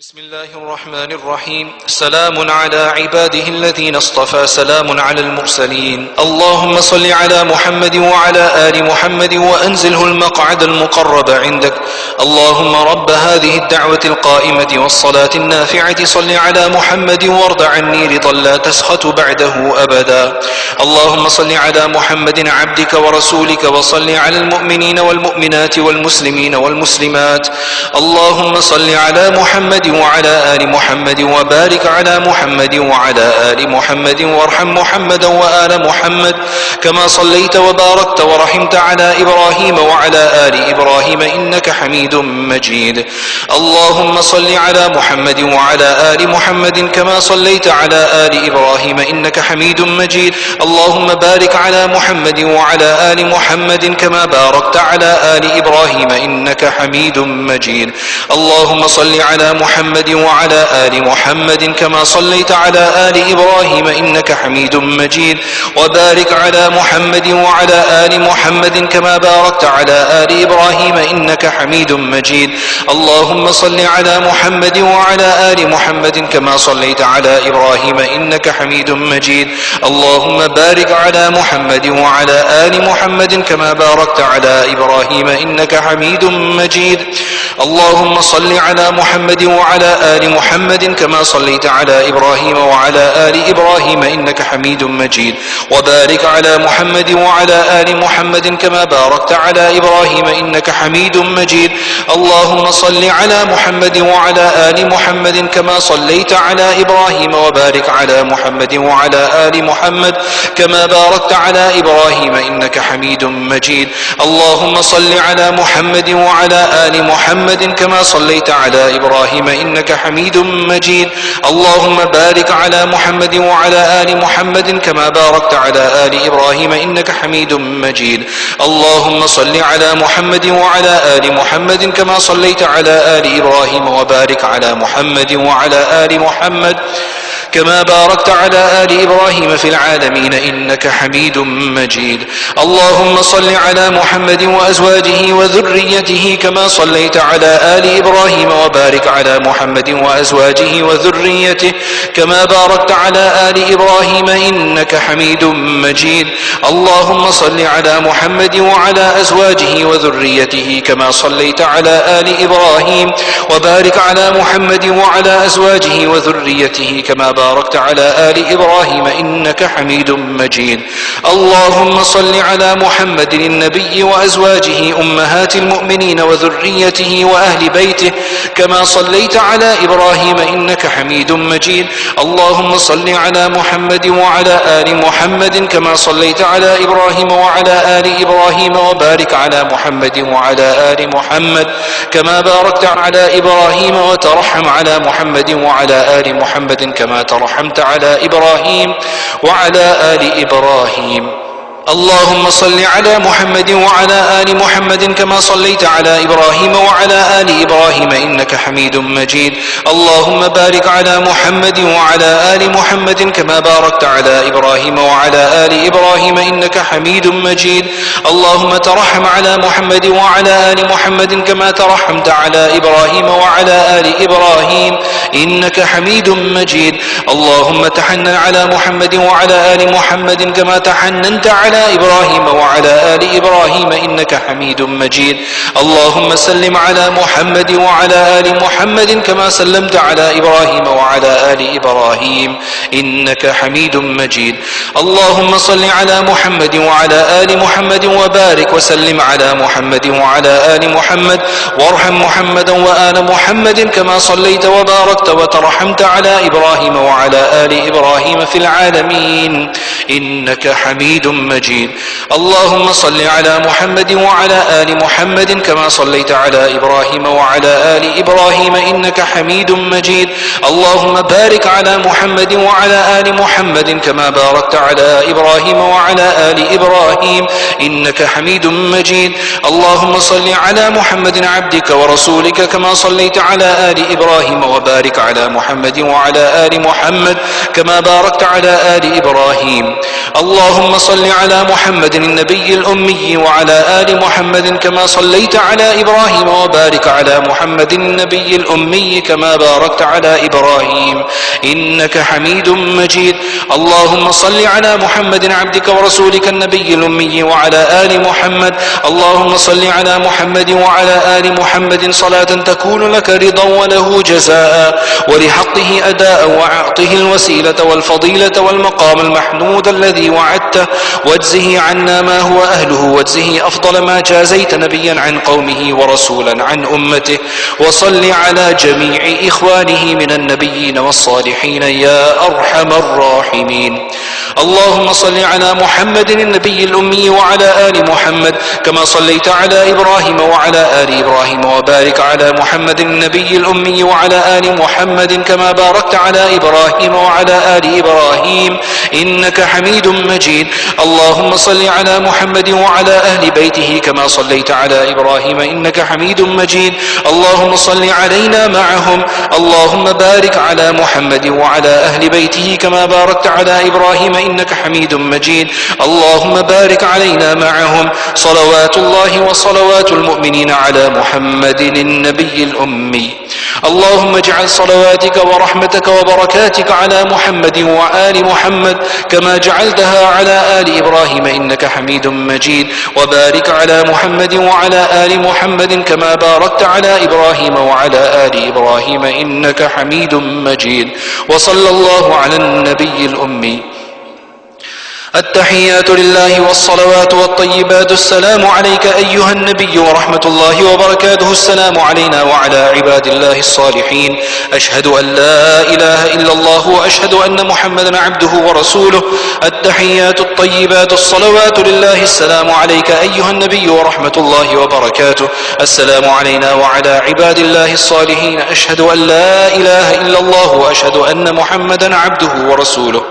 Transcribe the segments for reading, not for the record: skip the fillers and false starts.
بسم الله الرحمن الرحيم. سلام على عباده الذين اصطفى، سلام على المرسلين. اللهم صل على محمد وعلى آل محمد وأنزله المقعد المقرب عندك. اللهم رب هذه الدعوة القائمة والصلاة النافعة صل على محمد وارض عني رضا لا تسخط بعده أبدا. اللهم صل على محمد عبدك ورسولك، وصل على المؤمنين والمؤمنات والمسلمين والمسلمات. اللهم صل على محمد وعلى آل محمد، وبارك على محمد وعلى آل محمد، وارحم محمدا وآل محمد كما صليت وباركت ورحمت على إبراهيم وعلى آل إبراهيم إنك حميد مجيد. اللهم صل على محمد وعلى آل محمد كما صليت على آل إبراهيم إنك حميد مجيد. اللهم بارك على محمد وعلى آل محمد كما باركت على آل إبراهيم إنك حميد مجيد. اللهم صل على محمد وعلى آل محمد كما صليت على آل إبراهيم إنك حميد مجيد. وبارك على محمد وعلى آل محمد كما باركت على آل إبراهيم إنك حميد مجيد. اللهم صل على محمد وعلى آل محمد كما صليت على إبراهيم إنك حميد مجيد. اللهم بارك على محمد وعلى آل محمد كما باركت على إبراهيم إنك حميد مجيد. اللهم صل على محمد وعلى آل محمد كما صليت على إبراهيم وعلى آل إبراهيم إنك حميد مجيد. وبارك على محمد وعلى آل محمد كما باركت على إبراهيم إنك حميد مجيد. اللهم صل على محمد وعلى آل محمد كما صليت على إبراهيم، وبارك على محمد وعلى آل محمد كما باركت على إبراهيم إنك حميد مجيد. اللهم صل على محمد وعلى آل محمد كما صليت على إبراهيم إنك حميد مجيد. اللهم بارك على محمد وعلى آل محمد كما باركت على آل إبراهيم إنك حميد مجيد. اللهم صل على محمد وعلى آل محمد كما صليت على آل إبراهيم، وبارك على محمد وعلى آل محمد كما باركت على آل إبراهيم في العالمين إنك حميد مجيد. اللهم صل على محمد وأزواجه وذريته كما صليت على آل إبراهيم، وبارك على محمد وأزواجه وذريته كما باركت على آل إبراهيم إنك حميد مجيد. اللهم صل على محمد وعلى أزواجه وذريته كما صليت على آل إبراهيم، وبارك على محمد وعلى أزواجه وذريته كما باركت على آل إبراهيم إنك حميد مجيد. اللهم صل على محمد النبي وأزواجه أمهات المؤمنين وذريته وأهل بيته كما صليت على إبراهيم إنك حميد مجيد. اللهم صل على محمد وعلى آل محمد كما صليت على إبراهيم وعلى آل إبراهيم، وبارك على محمد وعلى آل محمد كما باركت على إبراهيم، وترحم على محمد وعلى آل محمد كما ترحمت على إبراهيم وعلى آل إبراهيم. اللهم صل على محمد وعلى آل محمد كما صليت على إبراهيم وعلى آل إبراهيم إنك حميد مجيد. اللهم بارك على محمد وعلى آل محمد كما باركت على إبراهيم وعلى آل إبراهيم إنك حميد مجيد. اللهم ترحم على محمد وعلى آل محمد كما ترحمت على إبراهيم وعلى آل إبراهيم إنك حميد مجيد. اللهم تحنن على محمد وعلى آل محمد كما تحننت على إبراهيم وعلى آل إبراهيم إنك حميد مجيد. اللهم سلم على محمد وعلى آل محمد كما سلمت على إبراهيم وعلى آل إبراهيم إنك حميد مجيد. اللهم صل على محمد وعلى آل محمد، وبارك وسلم على محمد وعلى آل محمد، وارحم محمدا وآل محمد كما صليت وباركت وترحمت على إبراهيم وعلى آل إبراهيم في العالمين إنك حميد مجيد. اللهم صل على محمد وعلى آل محمد كما صليت على إبراهيم وعلى آل إبراهيم إنك حميد مجيد. اللهم بارك على محمد وعلى آل محمد كما باركت على إبراهيم وعلى آل إبراهيم إنك حميد مجيد. اللهم صل على محمد عبدك ورسولك كما صليت على آل إبراهيم، وبارك وبارك على محمد وعلى آل محمد كما باركت على آل إبراهيم. اللهم صل على محمد النبي الأمي وعلى آل محمد كما صليت على إبراهيم وبارك على محمد النبي الأمي كما باركت على إبراهيم إنك حميد مجيد. اللهم صل على محمد عبدك ورسولك النبي الأمي وعلى آل محمد. اللهم صل على محمد وعلى آل محمد صلاة تكون لك رضا وله جزاء ولحقه أداء وأعطه الوسيلة والفضيلة والمقام المحمود الذي وعدته واجزه عنا ما هو أهله واجزه أفضل ما جازيت نبيا عن قومه ورسولا عن أمته. وصل على جميع إخوانه من النبيين والصالحين يا أرحم الراحمين. اللهم صل على محمد النبي الأمي وعلى آل محمد كما صليت على إبراهيم وعلى آل إبراهيم وبارك على محمد النبي الأمي وعلى آل محمد كما باركت على إبراهيم وعلى آل إبراهيم إنك حميد مجيد. اللهم صل على محمد وعلى أهل بيته كما صليت على إبراهيم إنك حميد مجيد. اللهم صل علينا معهم. اللهم بارك على محمد وعلى أهل بيته كما باركت على إبراهيم إنك حميد مجيد. اللهم بارك علينا معهم. صلوات الله وصلوات المؤمنين على محمد النبي الأمي. اللهم اجعل صلواتك ورحمتك وبركاتك على محمد وآل محمد كما جعلتها على آل إبراهيم إنك حميد مجيد. وبارك على محمد وعلى آل محمد كما باركت على إبراهيم وعلى آل إبراهيم إنك حميد مجيد. وصلى الله على النبي الأمي. التحيات لله والصلوات والطيبات. السلام عليك أيها النبي ورحمة الله وبركاته. السلام علينا وعلى عباد الله الصالحين. أشهد أن لا إله إلا الله وأشهد أن محمدا عبده ورسوله. التحيات الطيبات الصلوات لله. السلام عليك أيها النبي ورحمة الله وبركاته. السلام علينا وعلى عباد الله الصالحين. أشهد أن لا إله إلا الله وأشهد أن محمدا عبده ورسوله.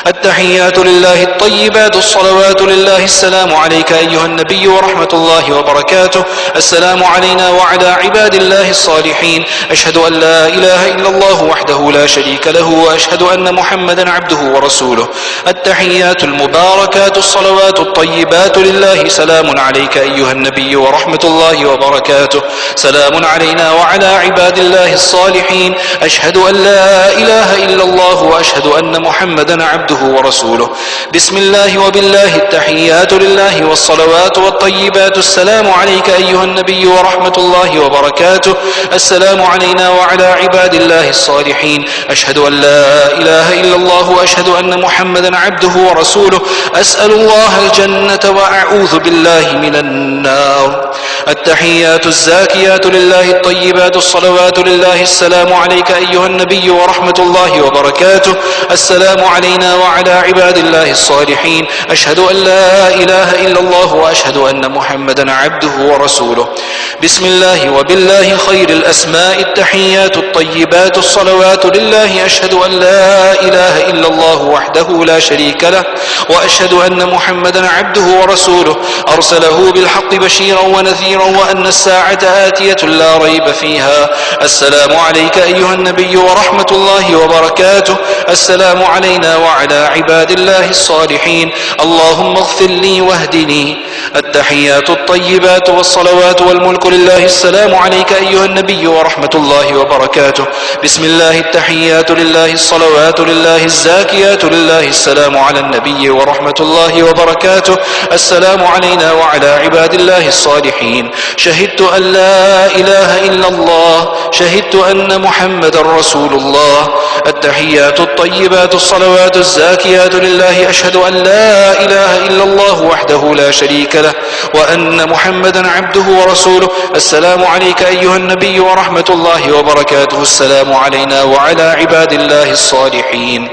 التحيات لله الطيبات الصلوات لله. السلام عليك أيها النبي ورحمة الله وبركاته. السلام علينا وعلى عباد الله الصالحين. أشهد أن لا إله إلا الله وحده لا شريك له وأشهد أن محمدا عبده ورسوله. التحيات المباركات الصلوات الطيبات لله. سلام عليك أيها النبي ورحمة الله وبركاته. سلام علينا وعلى عباد الله الصالحين. أشهد أن لا إله إلا الله وأشهد أن محمدا عبده ورسوله. بسم الله وبالله التحيات لله والصلوات والطيبات. السلام عليك أيها النبي ورحمة الله وبركاته. السلام علينا وعلى عباد الله الصالحين. أشهد أن لا إله إلا الله وأشهد أن محمدا عبده ورسوله. أسأل الله الجنة وأعوذ بالله من النار. التحيات الزاكيات لله الطيبات الصلوات لله. السلام عليك أيها النبي ورحمة الله وبركاته. السلام علينا وعلى عباد الله الصالحين. أشهد أن لا إله إلا الله وأشهد أن محمدا عبده ورسوله. بسم الله وبالله خير الأسماء. التحيات الطيبات الصلوات لله. أشهد أن لا إله إلا الله وحده لا شريك له وأشهد أن محمدا عبده ورسوله. أرسله بالحق بشيرا ونذيرا وأن الساعة آتية لا ريب فيها. السلام عليك أيها النبي ورحمة الله وبركاته. السلام علينا وعلى عباد الله الصالحين. اللهم اغفر لي واهدني. التحيات الطيبات والصلوات والملك لله. السلام عليك أيها النبي ورحمة الله وبركاته. بسم الله التحيات لله الصلوات لله الزاكيات لله. السلام على النبي ورحمة الله وبركاته. السلام علينا وعلى عباد الله الصالحين. شهدت أن لا إله إلا الله. شهدت أن محمد رسول الله. التحيات الطيبات الصلوات الزاكيات لله. أشهد أن لا إله إلا الله وحده لا شريك له وأن محمدا عبده ورسوله. السلام عليك أيها النبي ورحمة الله وبركاته. السلام علينا وعلى عباد الله الصالحين.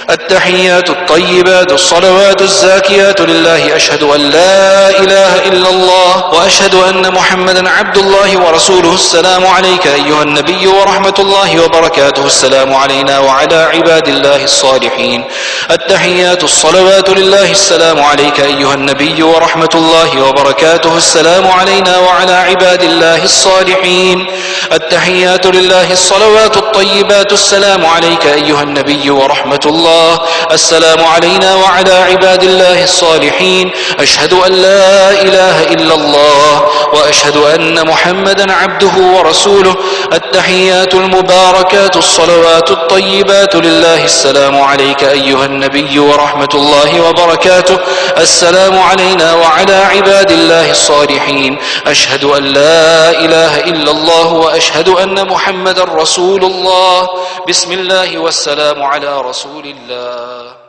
التحيات الطيبات الصلوات الزاكيات لله. أشهد أن لا إله إلا الله وأشهد أن محمدا عبد الله ورسوله. السلام عليك أيها النبي ورحمة الله وبركاته. السلام علينا وعلى عباد الله الصالحين. التحيات الصلوات لله. السلام عليك أيها النبي ورحمة الله وبركاته. السلام علينا وعلى عباد الله الصالحين. التحيات لله الصلوات الطيبات السلام عليك أيها النبي ورحمة الله. السلام علينا وعلى عباد الله الصالحين. أشهد أن لا إله إلا الله وأشهد أن محمدا عبده ورسوله. التحيات المباركات الصلوات الطيبات لله. السلام عليك أيها النبي ورحمة الله وبركاته. السلام علينا وعلى عباد الله الصالحين. أشهد أن لا إله إلا الله وأشهد أن محمدا رسول الله. بسم الله والسلام على رسول الله.